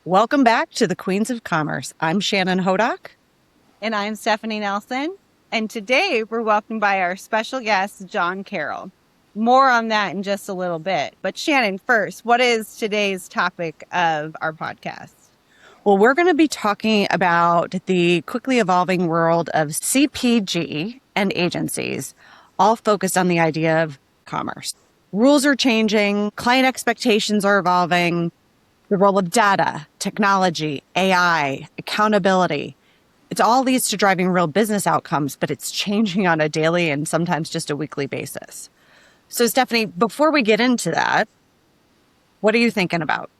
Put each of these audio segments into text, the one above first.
Welcome back to the Queens of Commerce. I'm Shannon Hodock. And I'm Stephanie Nelson. And today we're welcomed by our special guest, John Carroll. More on that in just a little bit. But Shannon, first, what is today's topic of our podcast? Well, we're going to be talking about the quickly evolving world of CPG and agencies, all focused on the idea of commerce. Rules are changing, client expectations are evolving, the role of data, technology, AI, accountability. It all leads to driving real business outcomes, but it's changing on a daily and sometimes just a weekly basis. So, Stephanie, before we get into that, what are you thinking about?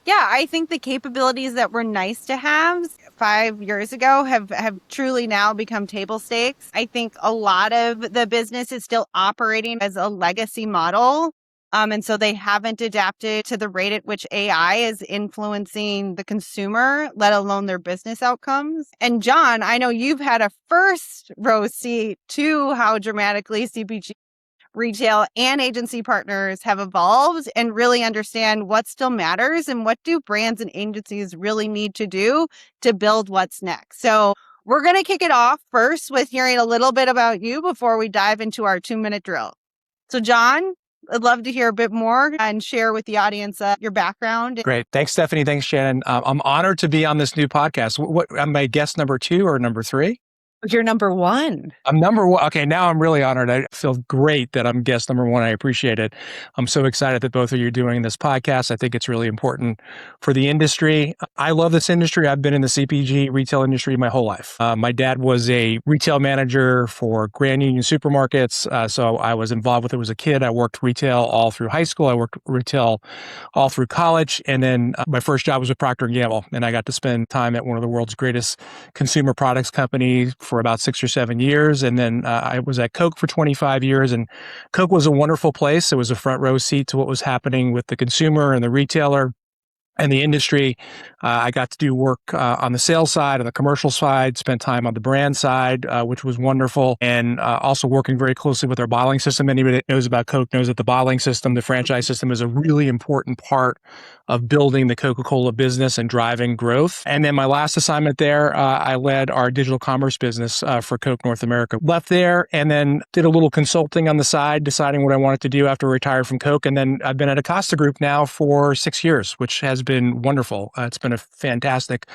Yeah, I think the capabilities that were nice to have 5 years ago have truly now become table stakes. I think a lot of the business is still operating as a legacy model. And so they haven't adapted to the rate at which AI is influencing the consumer, let alone their business outcomes. And John, I know you've had a first row seat to how dramatically CPG retail and agency partners have evolved and really understand what still matters and what do brands and agencies really need to do to build what's next. So we're going to kick it off first with hearing a little bit about you before we dive into our 2-minute drill. So John, I'd love to hear a bit more and share with the audience your background. Great. Thanks, Stephanie. Thanks, Shannon. I'm honored to be on this new podcast. What am I guest number 2 or number 3? You're number 1. I'm number 1. Okay, now I'm really honored. I feel great that I'm guest number 1. I appreciate it. I'm so excited that both of you are doing this podcast. I think it's really important for the industry. I love this industry. I've been in the CPG retail industry my whole life. My dad was a retail manager for Grand Union supermarkets, so I was involved with it as a kid. I worked retail all through high school. I worked retail all through college, and then my first job was with Procter & Gamble, and I got to spend time at one of the world's greatest consumer products companies for about 6 or 7 years. And then I was at Coke for 25 years. And Coke was a wonderful place. It was a front row seat to what was happening with the consumer and the retailer and the industry. I got to do work on the sales side, on the commercial side, spent time on the brand side, which was wonderful. And also working very closely with our bottling system. Anybody that knows about Coke knows that the bottling system, the franchise system, is a really important part of building the Coca-Cola business and driving growth. And then my last assignment there, I led our digital commerce business for Coke North America. Left there and then did a little consulting on the side, deciding what I wanted to do after I retired from Coke. And then I've been at Acosta Group now for 6 years, which has been wonderful. It's been a fantastic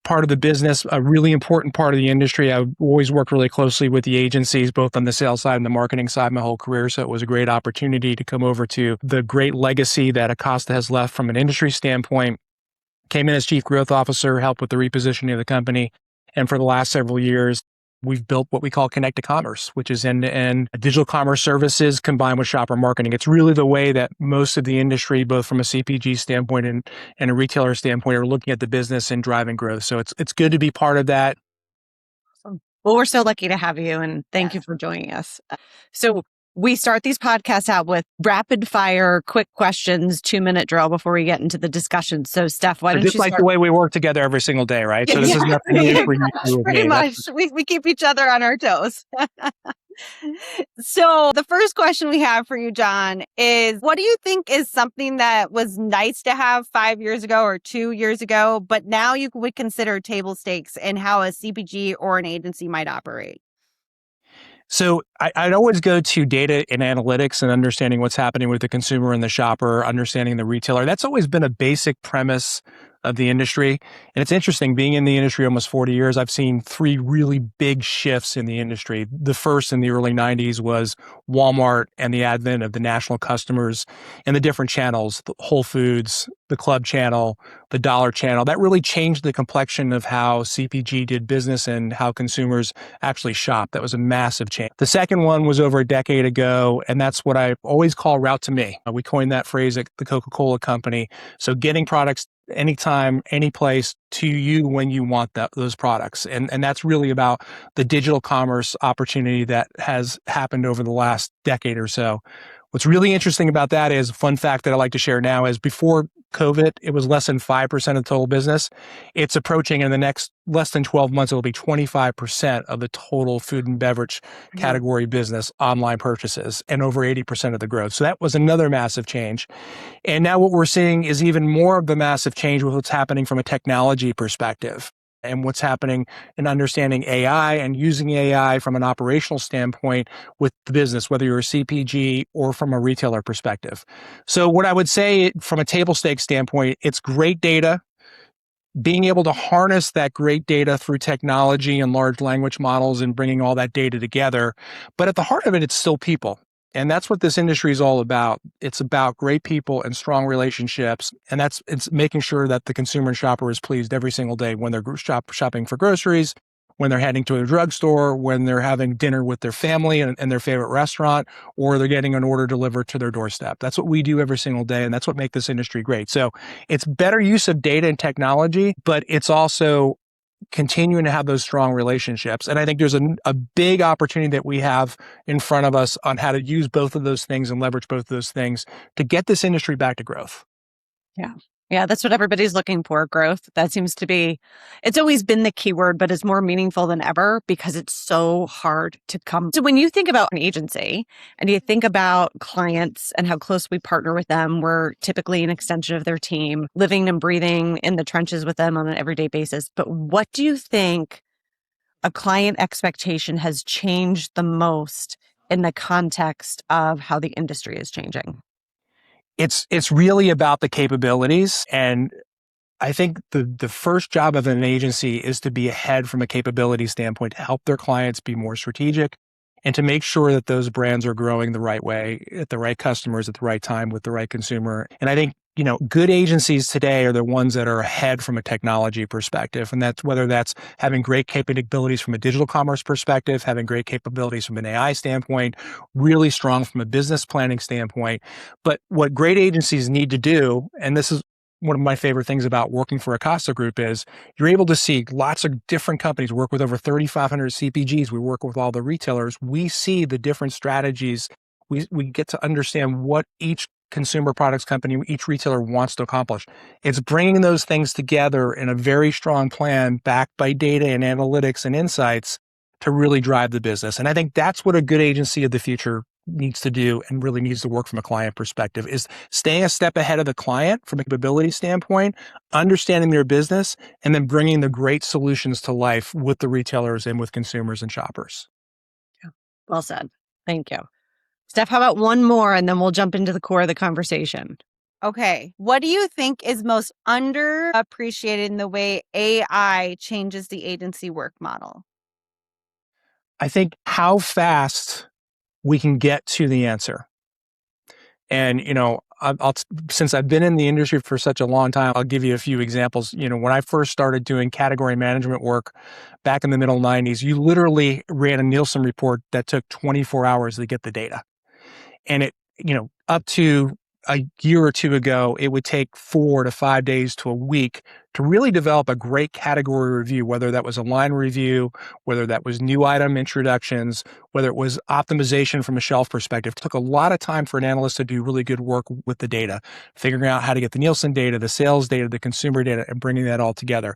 part of the business, a really important part of the industry. I've always worked really closely with the agencies, both on the sales side and the marketing side my whole career. So it was a great opportunity to come over to the great legacy that Acosta has left from an industry standpoint. Came in as chief growth officer, helped with the repositioning of the company. And for the last several years, we've built what we call connected commerce, which is end-to-end digital commerce services combined with shopper marketing. It's really the way that most of the industry, both from a CPG standpoint and a retailer standpoint, are looking at the business and driving growth. So it's good to be part of that. Awesome. Well, we're so lucky to have you, and thank you for joining us. So we start these podcasts out with rapid fire, quick questions, 2-minute drill before we get into the discussion. So Steph, why don't just you like the way we work together every single day, right? So this is nothing new for you. Pretty much. We keep each other on our toes. So the first question we have for you, John, is what do you think is something that was nice to have 5 years ago or 2 years ago, but now you would consider table stakes in how a CPG or an agency might operate? So I'd always go to data and analytics and understanding what's happening with the consumer and the shopper, understanding the retailer. That's always been a basic premise of the industry. And it's interesting, being in the industry almost 40 years, I've seen 3 really big shifts in the industry. The first in the early 90s was Walmart and the advent of the national customers and the different channels, the Whole Foods, the club channel, the dollar channel. That really changed the complexion of how CPG did business and how consumers actually shop. That was a massive change. The second one was over a decade ago, and that's what I always call route to me. We coined that phrase at the Coca-Cola Company. So getting products anytime, any place to you when you want those products. And that's really about the digital commerce opportunity that has happened over the last decade or so. What's really interesting about that is a fun fact that I like to share now is before COVID, it was less than 5% of the total business. It's approaching in the next less than 12 months, it'll be 25% of the total food and beverage category business online purchases and over 80% of the growth. So that was another massive change. And now what we're seeing is even more of the massive change with what's happening from a technology perspective and what's happening in understanding AI and using AI from an operational standpoint with the business, whether you're a CPG or from a retailer perspective. So what I would say from a table stakes standpoint, it's great data, being able to harness that great data through technology and large language models and bringing all that data together. But at the heart of it, it's still people. And that's what this industry is all about. It's about great people and strong relationships. And it's making sure that the consumer and shopper is pleased every single day when they're shopping for groceries, when they're heading to a drugstore, when they're having dinner with their family and their favorite restaurant, or they're getting an order delivered to their doorstep. That's what we do every single day. And that's what makes this industry great. So it's better use of data and technology, but it's also continuing to have those strong relationships. And I think there's a big opportunity that we have in front of us on how to use both of those things and leverage both of those things to get this industry back to growth. Yeah. Yeah, that's what everybody's looking for, growth. That seems to be, it's always been the key word, but it's more meaningful than ever because it's so hard to come. So when you think about an agency and you think about clients and how close we partner with them, we're typically an extension of their team, living and breathing in the trenches with them on an everyday basis. But what do you think a client expectation has changed the most in the context of how the industry is changing? It's really about the capabilities. And I think the first job of an agency is to be ahead from a capability standpoint to help their clients be more strategic and to make sure that those brands are growing the right way, at the right customers, at the right time, with the right consumer. And I think, good agencies today are the ones that are ahead from a technology perspective. And that's whether that's having great capabilities from a digital commerce perspective, having great capabilities from an AI standpoint, really strong from a business planning standpoint. But what great agencies need to do, and this is one of my favorite things about working for Acosta Group, is you're able to see lots of different companies. We work with over 3,500 CPGs. We work with all the retailers. We see the different strategies. We get to understand what each consumer products company, each retailer wants to accomplish. It's bringing those things together in a very strong plan backed by data and analytics and insights to really drive the business. And I think that's what a good agency of the future needs to do and really needs to work from a client perspective, is staying a step ahead of the client from a capability standpoint, understanding their business, and then bringing the great solutions to life with the retailers and with consumers and shoppers. Yeah. Well said. Thank you. Steph, how about one more and then we'll jump into the core of the conversation. Okay. What do you think is most underappreciated in the way AI changes the agency work model? I think how fast we can get to the answer. And, since I've been in the industry for such a long time, I'll give you a few examples. When I first started doing category management work back in the middle 90s, you literally ran a Nielsen report that took 24 hours to get the data. And up to a year or two ago, it would take 4 to 5 days to a week to really develop a great category review, whether that was a line review, whether that was new item introductions, whether it was optimization from a shelf perspective. It took a lot of time for an analyst to do really good work with the data, figuring out how to get the Nielsen data, the sales data, the consumer data, and bringing that all together.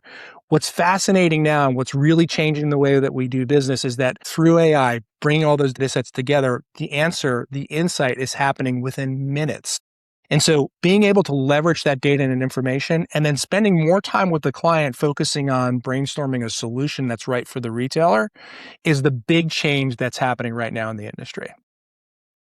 What's fascinating now and what's really changing the way that we do business is that through AI, bringing all those data sets together, the insight is happening within minutes. And so being able to leverage that data and information and then spending more time with the client focusing on brainstorming a solution that's right for the retailer is the big change that's happening right now in the industry.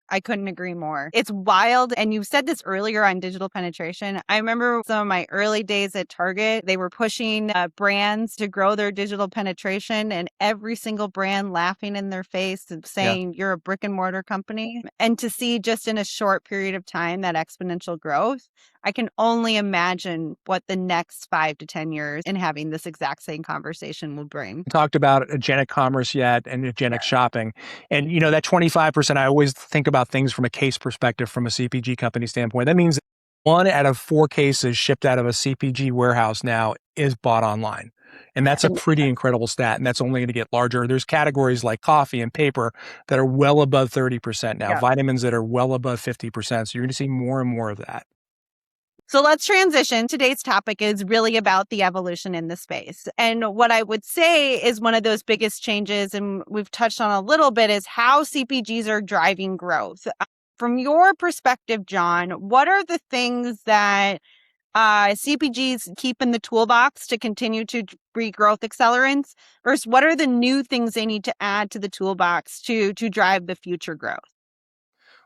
I couldn't agree more. It's wild. And you said this earlier on digital penetration. I remember some of my early days at Target, they were pushing brands to grow their digital penetration and every single brand laughing in their face and saying, you're a brick and mortar company. And to see just in a short period of time that exponential growth, I can only imagine what the next 5 to 10 years in having this exact same conversation will bring. We talked about agentic commerce yet and agentic shopping. And, that 25%, I always think about things from a case perspective from a CPG company standpoint. That means 1 out of 4 cases shipped out of a CPG warehouse now is bought online. And that's a pretty incredible stat. And that's only going to get larger. There's categories like coffee and paper that are well above 30% now, vitamins that are well above 50%. So you're going to see more and more of that. So let's transition. Today's topic is really about the evolution in the space. And what I would say is one of those biggest changes, and we've touched on a little bit, is how CPGs are driving growth. From your perspective, John, what are the things that CPGs keep in the toolbox to continue to be growth accelerants versus what are the new things they need to add to the toolbox to drive the future growth?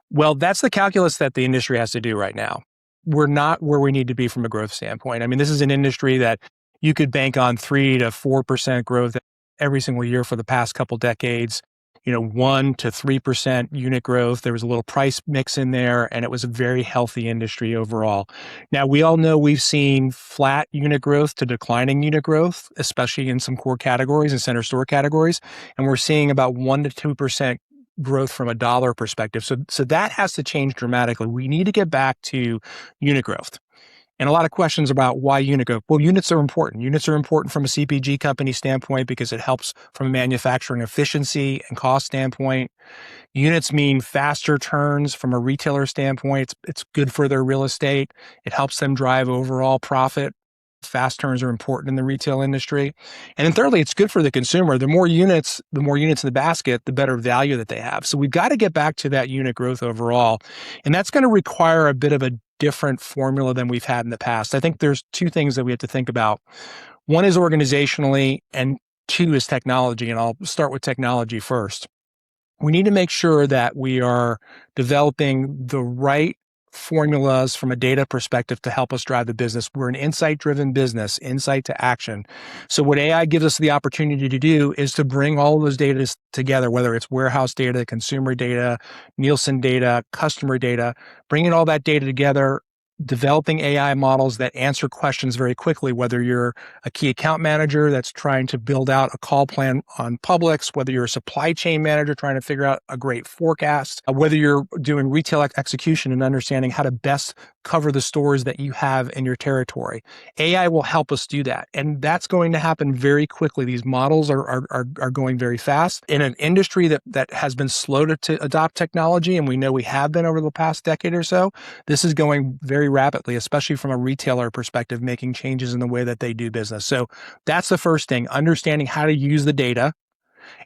Well, that's the calculus that the industry has to do right now. We're not where we need to be from a growth standpoint. I mean, this is an industry that you could bank on 3 to 4% growth every single year for the past couple decades. 1 to 3% unit growth. There was a little price mix in there, and it was a very healthy industry overall. Now, we all know we've seen flat unit growth to declining unit growth, especially in some core categories and center store categories. And we're seeing about 1 to 2% growth from a dollar perspective. So that has to change dramatically. We need to get back to unit growth. And a lot of questions about why unit growth. Well, units are important. Units are important from a CPG company standpoint because it helps from a manufacturing efficiency and cost standpoint. Units mean faster turns from a retailer standpoint. It's good for their real estate. It helps them drive overall profit. Fast turns are important in the retail industry. And then thirdly, it's good for the consumer. The more units in the basket, the better value that they have. So we've got to get back to that unit growth overall. And that's going to require a bit of a different formula than we've had in the past. I think there's two things that we have to think about. One is organizationally, and two is technology. And I'll start with technology first. We need to make sure that we are developing the right formulas from a data perspective to help us drive the business. We're an insight-driven business, insight to action. So what AI gives us the opportunity to do is to bring all of those data together, whether it's warehouse data, consumer data, Nielsen data, customer data, bringing all that data together, developing AI models that answer questions very quickly, whether you're a key account manager that's trying to build out a call plan on Publix, whether you're a supply chain manager trying to figure out a great forecast, whether you're doing retail execution and understanding how to best cover the stores that you have in your territory. AI will help us do that. And that's going to happen very quickly. These models are going very fast. In an industry that has been slow to adopt technology, and we know we have been over the past decade or so, this is going very rapidly, especially from a retailer perspective, making changes in the way that they do business. So that's the first thing, understanding how to use the data.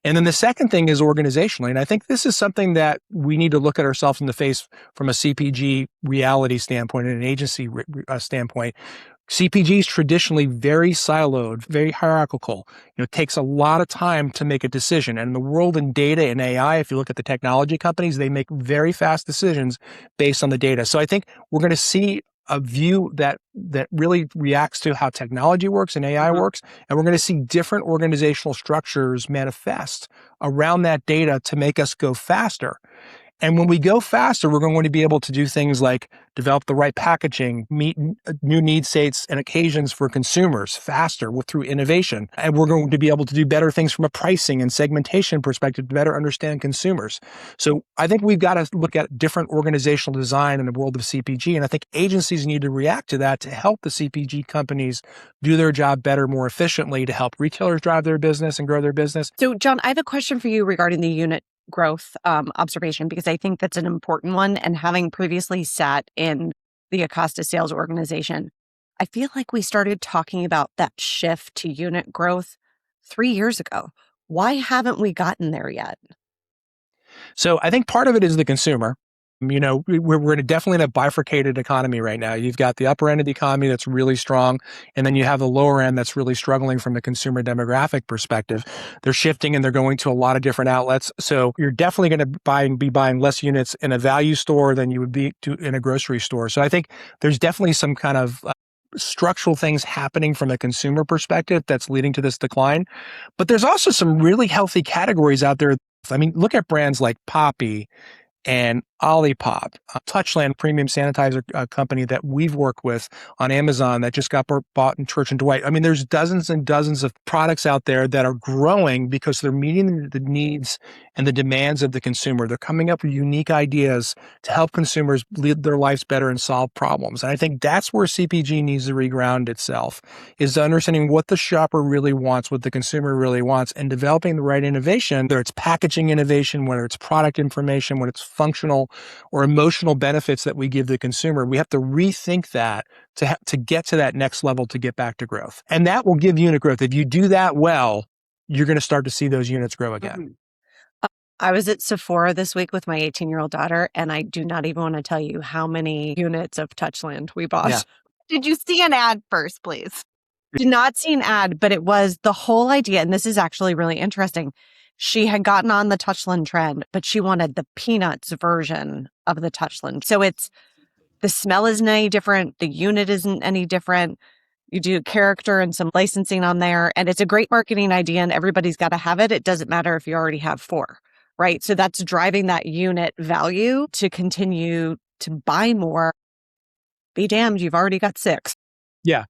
And then the second thing is organizationally. And I think this is something that we need to look at ourselves in the face from a CPG reality standpoint and an agency standpoint. CPG is traditionally very siloed, very hierarchical. It takes a lot of time to make a decision. And in the world in data and AI, if you look at the technology companies, they make very fast decisions based on the data. So I think we're going to see a view that really reacts to how technology works and AI works. And we're going to see different organizational structures manifest around that data to make us go faster. And when we go faster, we're going to be able to do things like develop the right packaging, meet new need states and occasions for consumers faster through innovation. And we're going to be able to do better things from a pricing and segmentation perspective to better understand consumers. So I think we've got to look at different organizational design in the world of CPG. And I think agencies need to react to that to help the CPG companies do their job better, more efficiently, to help retailers drive their business and grow their business. So, John, I have a question for you regarding the unit growth observation, because I think that's an important one. And having previously sat in the Acosta sales organization, I feel like we started talking about that shift to unit growth 3 years ago. Why haven't we gotten there yet? So I think part of it is the consumer. We're definitely in a bifurcated economy right now. You've got the upper end of the economy that's really strong, and then you have the lower end that's really struggling from a consumer demographic perspective. They're shifting and they're going to a lot of different outlets. So you're definitely going to be buying less units in a value store than you would be in a grocery store. So I think there's definitely some kind of structural things happening from a consumer perspective that's leading to this decline. But there's also some really healthy categories out there. I mean, look at brands like Poppy and Olipop, Touchland premium sanitizer company that we've worked with on Amazon that just got bought in Church and Dwight. I mean, there's dozens and dozens of products out there that are growing because they're meeting the needs and the demands of the consumer. They're coming up with unique ideas to help consumers lead their lives better and solve problems. And I think that's where CPG needs to reground itself, is understanding what the shopper really wants, what the consumer really wants, and developing the right innovation, whether it's packaging innovation, whether it's product information, whether it's functional or emotional benefits that we give the consumer. We have to rethink that to get to that next level to get back to growth. And that will give unit growth. If you do that well, you're going to start to see those units grow again. I was at Sephora this week with my 18-year-old daughter, and I do not even want to tell you how many units of Touchland we bought. Yeah. Did you see an ad first, please? Did not see an ad, but it was the whole idea. And this is actually really interesting. She had gotten on the Touchland trend, but she wanted the Peanuts version of the Touchland. So the smell isn't any different. The unit isn't any different. You do character and some licensing on there, and it's a great marketing idea, and everybody's got to have it. It doesn't matter if you already have 4, right? So that's driving that unit value to continue to buy more. Be damned, you've already got 6. Yeah.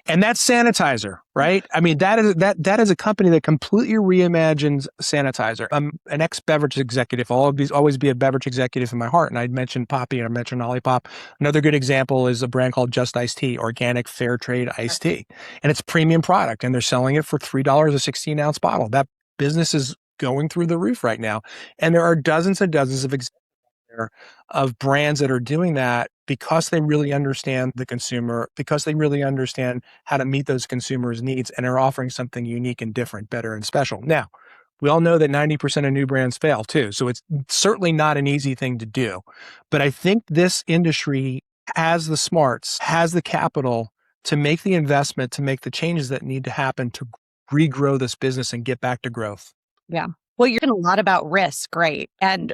And that's sanitizer, right? I mean, that is a company that completely reimagines sanitizer. I'm an ex-beverage executive. I'll always be a beverage executive in my heart. And I mentioned Poppy and I mentioned Olipop. Another good example is a brand called Just Iced Tea, organic fair trade iced tea. And it's a premium product and they're selling it for $3 a 16-ounce bottle. That business is going through the roof right now. And there are dozens and dozens of examples of brands that are doing that because they really understand the consumer, because they really understand how to meet those consumers' needs and are offering something unique and different, better and special. Now, we all know that 90% of new brands fail too. So it's certainly not an easy thing to do. But I think this industry has the smarts, has the capital to make the investment, to make the changes that need to happen to regrow this business and get back to growth. Yeah. Well, you're talking a lot about risk, right? And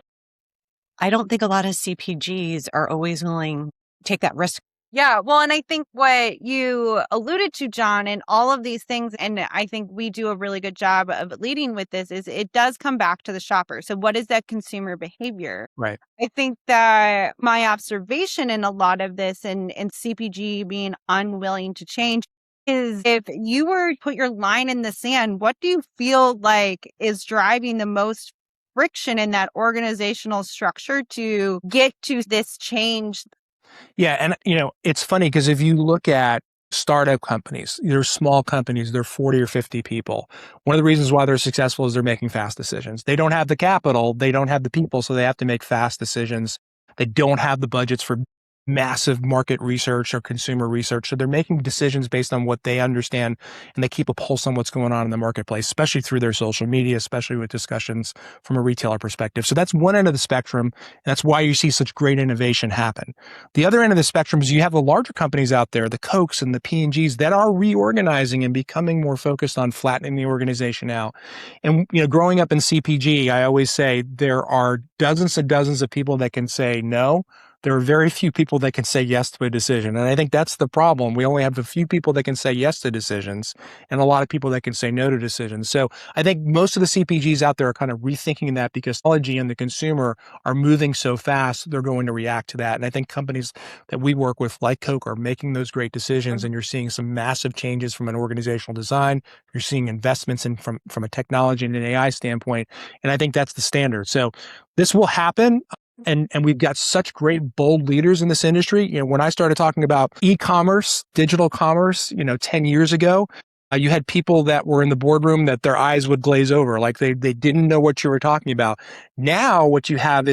I don't think a lot of CPGs are always willing to take that risk. Yeah, well, and I think what you alluded to, John, and all of these things, and I think we do a really good job of leading with this, is it does come back to the shopper. So what is that consumer behavior? Right. I think that my observation in a lot of this and CPG being unwilling to change is if you were to put your line in the sand, what do you feel like is driving the most friction in that organizational structure to get to this change? Yeah. And, it's funny because if you look at startup companies, they're small companies, they're 40 or 50 people. One of the reasons why they're successful is they're making fast decisions. They don't have the capital, they don't have the people, so they have to make fast decisions. They don't have the budgets for massive market research or consumer research. So they're making decisions based on what they understand, and they keep a pulse on what's going on in the marketplace, especially through their social media, especially with discussions from a retailer perspective. So that's one end of the spectrum. And that's why you see such great innovation happen. The other end of the spectrum is you have the larger companies out there, the Cokes and the P&Gs, that are reorganizing and becoming more focused on flattening the organization out. And, growing up in CPG, I always say there are dozens and dozens of people that can say no. There are very few people that can say yes to a decision. And I think that's the problem. We only have a few people that can say yes to decisions and a lot of people that can say no to decisions. So I think most of the CPGs out there are kind of rethinking that because technology and the consumer are moving so fast, they're going to react to that. And I think companies that we work with like Coke are making those great decisions, and you're seeing some massive changes from an organizational design. You're seeing investments in from a technology and an AI standpoint. And I think that's the standard. So this will happen. And we've got such great, bold leaders in this industry. When I started talking about e-commerce, digital commerce, 10 years ago, you had people that were in the boardroom that their eyes would glaze over, like they didn't know what you were talking about. Now, what you have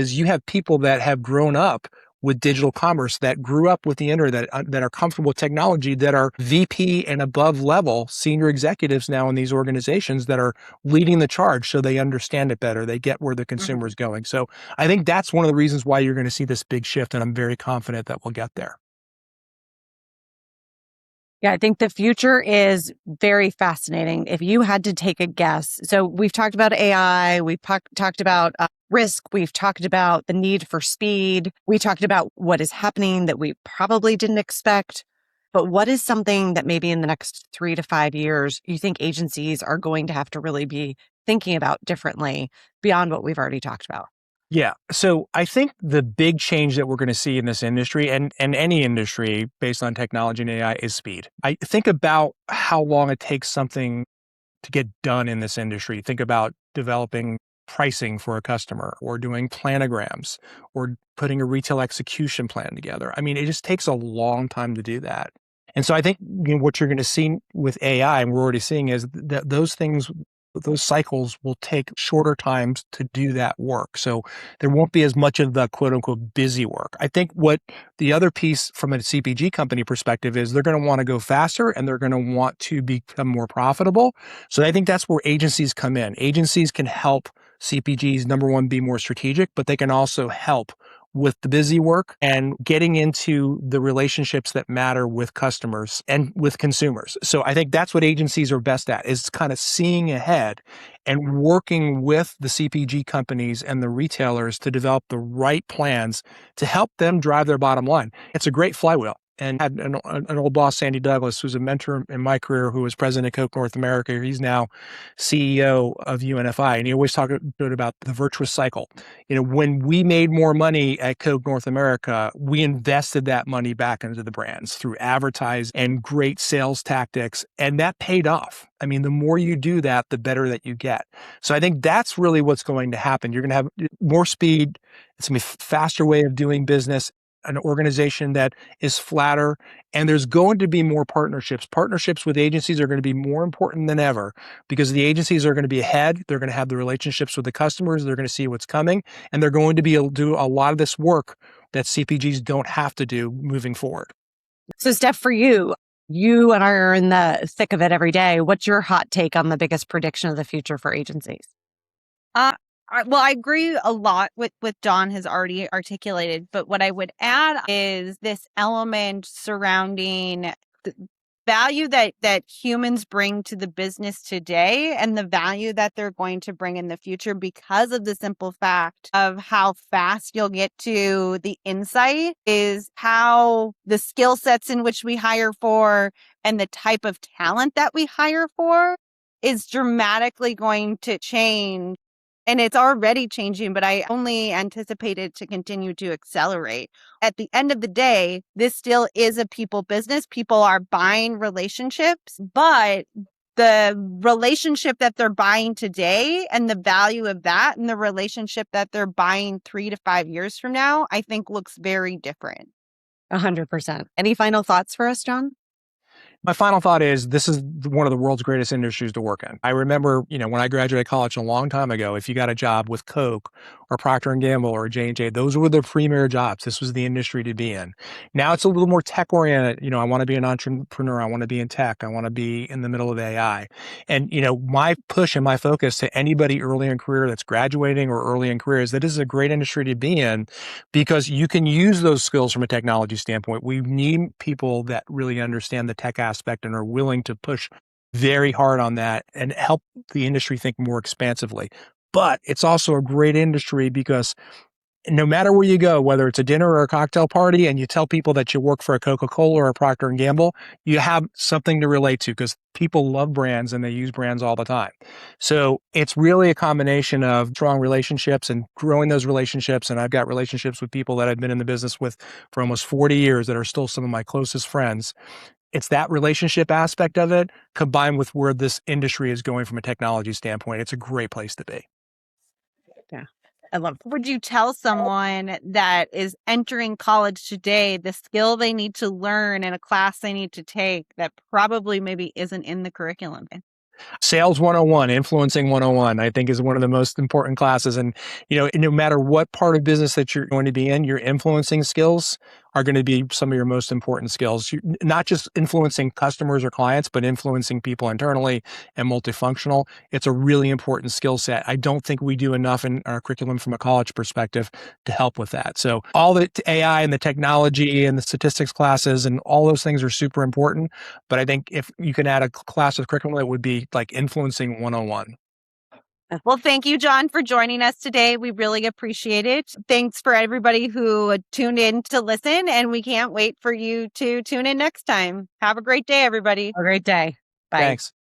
people that have grown up with digital commerce, that grew up with the internet, that are comfortable with technology, that are VP and above level senior executives now in these organizations that are leading the charge, so they understand it better. They get where the consumer is going. So I think that's one of the reasons why you're going to see this big shift, and I'm very confident that we'll get there. Yeah, I think the future is very fascinating. If you had to take a guess, so we've talked about AI, we've talked about risk, we've talked about the need for speed, we talked about what is happening that we probably didn't expect. But what is something that maybe in the next 3 to 5 years you think agencies are going to have to really be thinking about differently beyond what we've already talked about? Yeah. So I think the big change that we're going to see in this industry and any industry based on technology and AI is speed. I think about how long it takes something to get done in this industry. Think about developing pricing for a customer or doing planograms or putting a retail execution plan together. I mean, it just takes a long time to do that. And so I think what you're going to see with AI, and we're already seeing, is that those cycles will take shorter times to do that work. So there won't be as much of the quote unquote busy work. I think what the other piece from a CPG company perspective is they're going to want to go faster and they're going to want to become more profitable. So I think that's where agencies come in. Agencies can help CPGs, number one, be more strategic, but they can also help with the busy work and getting into the relationships that matter with customers and with consumers. So I think that's what agencies are best at, is kind of seeing ahead and working with the CPG companies and the retailers to develop the right plans to help them drive their bottom line. It's a great flywheel. And had an old boss, Sandy Douglas, who's a mentor in my career, who was president of Coke North America. He's now CEO of UNFI. And he always talked about the virtuous cycle. When we made more money at Coke North America, we invested that money back into the brands through advertising and great sales tactics. And that paid off. I mean, the more you do that, the better that you get. So I think that's really what's going to happen. You're going to have more speed. It's going to be a faster way of doing business, an organization that is flatter, and there's going to be more partnerships. Partnerships with agencies are going to be more important than ever because the agencies are going to be ahead. They're going to have the relationships with the customers. They're going to see what's coming, and they're going to be able to do a lot of this work that CPGs don't have to do moving forward. So, Steph, for you and I are in the thick of it every day. What's your hot take on the biggest prediction of the future for agencies? Well, I agree a lot with what John has already articulated, but what I would add is this element surrounding the value that humans bring to the business today and the value that they're going to bring in the future because of the simple fact of how fast you'll get to the insight is how the skill sets in which we hire for and the type of talent that we hire for is dramatically going to change. And it's already changing, but I only anticipate it to continue to accelerate. At the end of the day, this still is a people business. People are buying relationships, but the relationship that they're buying today and the value of that and the relationship that they're buying 3 to 5 years from now, I think looks very different. 100%. Any final thoughts for us, John? My final thought is this is one of the world's greatest industries to work in. I remember, when I graduated college a long time ago, if you got a job with Coke or Procter & Gamble or J&J, those were the premier jobs. This was the industry to be in. Now it's a little more tech oriented. I want to be an entrepreneur. I want to be in tech. I want to be in the middle of AI. And, my push and my focus to anybody early in career that's graduating or early in career is that this is a great industry to be in because you can use those skills from a technology standpoint. We need people that really understand the tech aspect and are willing to push very hard on that and help the industry think more expansively. But it's also a great industry because no matter where you go, whether it's a dinner or a cocktail party, and you tell people that you work for a Coca-Cola or a Procter & Gamble, you have something to relate to because people love brands and they use brands all the time. So it's really a combination of strong relationships and growing those relationships. And I've got relationships with people that I've been in the business with for almost 40 years that are still some of my closest friends. It's that relationship aspect of it combined with where this industry is going from a technology standpoint. It's a great place to be. Yeah. I love it. Would you tell someone that is entering college today the skill they need to learn in a class they need to take that probably maybe isn't in the curriculum? Sales 101, Influencing 101, I think is one of the most important classes. And, no matter what part of business that you're going to be in, your influencing skills are going to be some of your most important skills. You're not just influencing customers or clients, but influencing people internally and multifunctional. It's a really important skill set. I don't think we do enough in our curriculum from a college perspective to help with that. So all the AI and the technology and the statistics classes and all those things are super important. But I think if you can add a class of curriculum, it would be like Influencing 101. Well, thank you, John, for joining us today. We really appreciate it. Thanks for everybody who tuned in to listen, and we can't wait for you to tune in next time. Have a great day, everybody. Have a great day. Bye. Thanks.